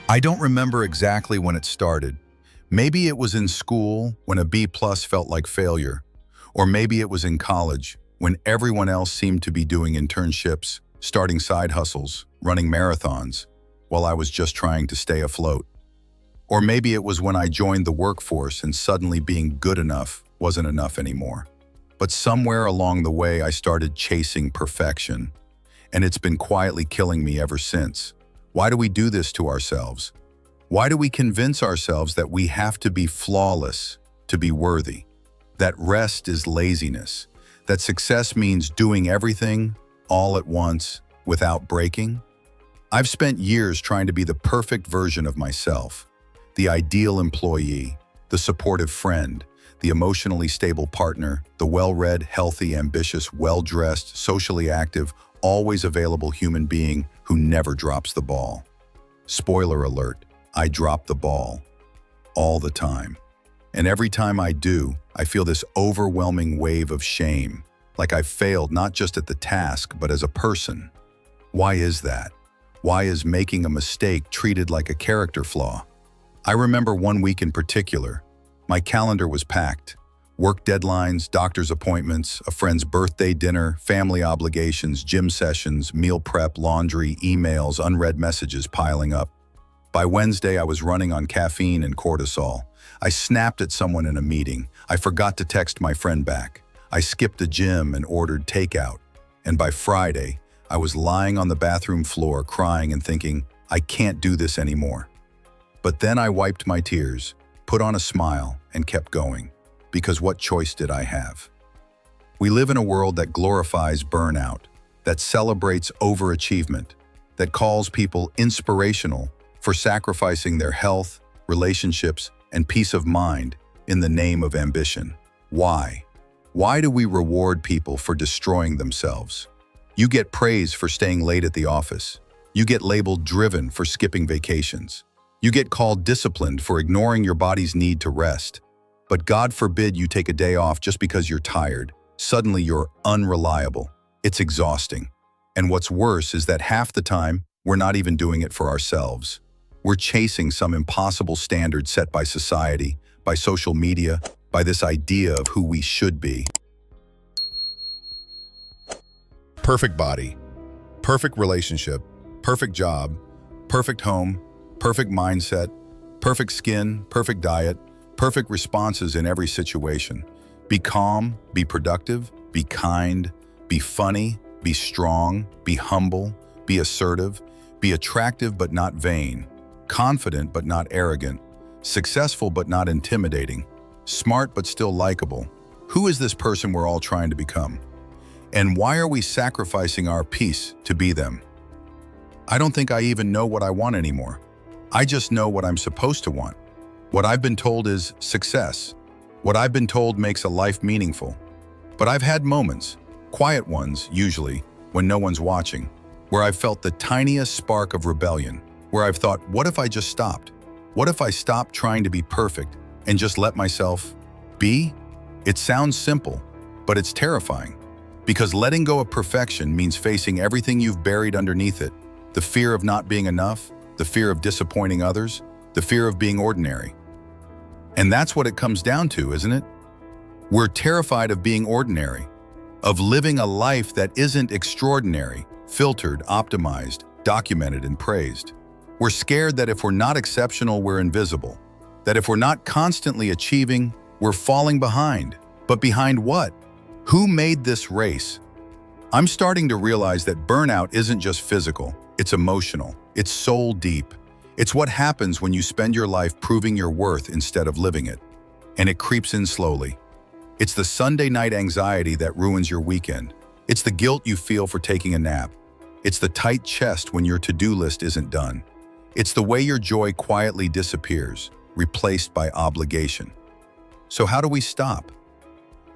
I don't remember exactly when it started. Maybe it was in school when a B+ felt like failure. Or maybe it was in college when everyone else seemed to be doing internships, starting side hustles, running marathons, while I was just trying to stay afloat. Or maybe it was when I joined the workforce and suddenly being good enough wasn't enough anymore. But somewhere along the way, I started chasing perfection, and it's been quietly killing me ever since. Why do we do this to ourselves? Why do we convince ourselves that we have to be flawless to be worthy? That rest is laziness, that success means doing everything all at once without breaking? I've spent years trying to be the perfect version of myself, the ideal employee, the supportive friend, the emotionally stable partner, the well-read, healthy, ambitious, well-dressed, socially active, always available human being who never drops the ball. Spoiler alert, I drop the ball all the time. And every time I do, I feel this overwhelming wave of shame, like I've failed not just at the task, but as a person. Why is that? Why is making a mistake treated like a character flaw? I remember one week in particular. My calendar was packed. Work deadlines, doctor's appointments, a friend's birthday dinner, family obligations, gym sessions, meal prep, laundry, emails, unread messages piling up. By Wednesday, I was running on caffeine and cortisol. I snapped at someone in a meeting. I forgot to text my friend back. I skipped the gym and ordered takeout. And by Friday, I was lying on the bathroom floor crying and thinking, I can't do this anymore. But then I wiped my tears, put on a smile, and kept going. Because what choice did I have? We live in a world that glorifies burnout, that celebrates overachievement, that calls people inspirational for sacrificing their health, relationships, and peace of mind in the name of ambition. Why? Why do we reward people for destroying themselves? You get praise for staying late at the office. You get labeled driven for skipping vacations. You get called disciplined for ignoring your body's need to rest. But God forbid you take a day off just because you're tired. Suddenly you're unreliable. It's exhausting. And what's worse is that half the time, we're not even doing it for ourselves. We're chasing some impossible standard set by society, by social media, by this idea of who we should be. Perfect body, perfect relationship, perfect job, perfect home, perfect mindset, perfect skin, perfect diet, perfect responses in every situation. Be calm, be productive, be kind, be funny, be strong, be humble, be assertive, be attractive but not vain, confident but not arrogant, successful but not intimidating, smart but still likable. Who is this person we're all trying to become? And why are we sacrificing our peace to be them? I don't think I even know what I want anymore. I just know what I'm supposed to want. What I've been told is success. What I've been told makes a life meaningful. But I've had moments, quiet ones usually, when no one's watching, where I've felt the tiniest spark of rebellion, where I've thought, what if I just stopped? What if I stopped trying to be perfect and just let myself be? It sounds simple, but it's terrifying. Because letting go of perfection means facing everything you've buried underneath it. The fear of not being enough, the fear of disappointing others, the fear of being ordinary. And that's what it comes down to, isn't it? We're terrified of being ordinary, of living a life that isn't extraordinary, filtered, optimized, documented, and praised. We're scared that if we're not exceptional, we're invisible. That if we're not constantly achieving, we're falling behind. But behind what? Who made this race? I'm starting to realize that burnout isn't just physical, it's emotional, it's soul deep. It's what happens when you spend your life proving your worth instead of living it. And it creeps in slowly. It's the Sunday night anxiety that ruins your weekend. It's the guilt you feel for taking a nap. It's the tight chest when your to-do list isn't done. It's the way your joy quietly disappears, replaced by obligation. So how do we stop?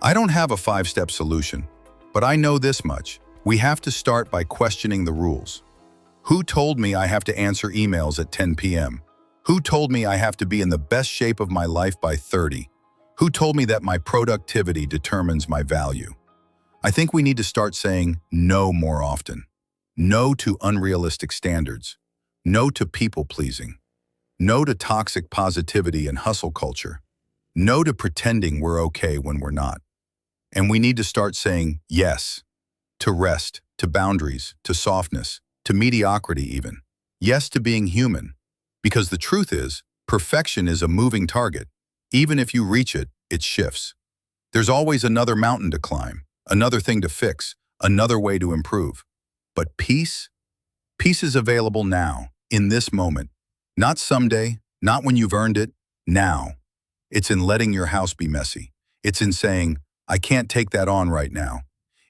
I don't have a 5-step solution, but I know this much. We have to start by questioning the rules. Who told me I have to answer emails at 10 p.m.? Who told me I have to be in the best shape of my life by 30? Who told me that my productivity determines my value? I think we need to start saying no more often. No to unrealistic standards. No to people-pleasing. No to toxic positivity and hustle culture. No to pretending we're okay when we're not. And we need to start saying yes to rest, to boundaries, to softness, to mediocrity even. Yes to being human. Because the truth is, perfection is a moving target. Even if you reach it, it shifts. There's always another mountain to climb, another thing to fix, another way to improve. But peace? Peace is available now, in this moment. Not someday, not when you've earned it, now. It's in letting your house be messy. It's in saying, I can't take that on right now.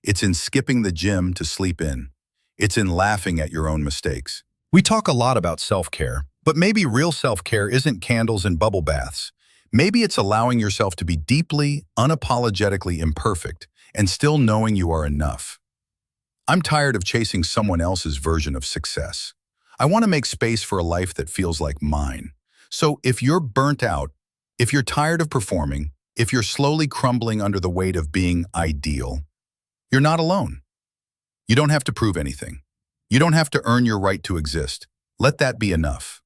It's in skipping the gym to sleep in. It's in laughing at your own mistakes. We talk a lot about self-care, but maybe real self-care isn't candles and bubble baths. Maybe it's allowing yourself to be deeply, unapologetically imperfect and still knowing you are enough. I'm tired of chasing someone else's version of success. I want to make space for a life that feels like mine. So if you're burnt out, if you're tired of performing, if you're slowly crumbling under the weight of being ideal, you're not alone. You don't have to prove anything. You don't have to earn your right to exist. Let that be enough.